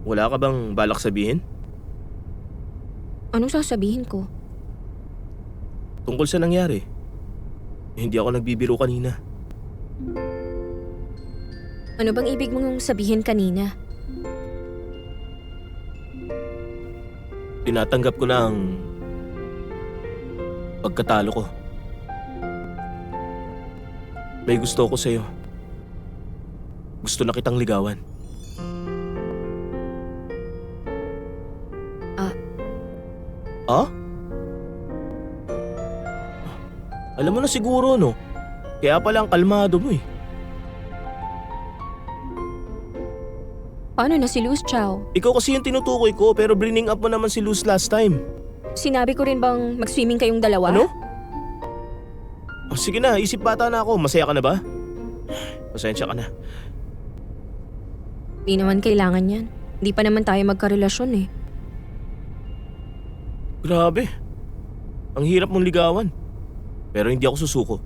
Wala ka bang balak sabihin? Anong sasabihin ko? Tungkol sa nangyari. Hindi ako nagbibiro kanina. Ano bang ibig mong sabihin kanina? Tinatanggap ko na ang pagkatalo ko. May gusto ko sa'yo. Gusto na kitang ligawan. Ah. Ah? Alam mo na siguro, no? Kaya pala ang kalmado mo eh. Paano na si Luz Chow? Ikaw kasi yung tinutukoy ko pero bringing up mo naman si Luz last time. Sinabi ko rin bang mag-swimming kayong dalawa? Ano? Oh, sige na, isip bata na ako. Masaya ka na ba? Pasensya ka na. Di naman kailangan yan. Di pa naman tayo magkarelasyon eh. Grabe. Ang hirap mong ligawan. Pero hindi ako susuko.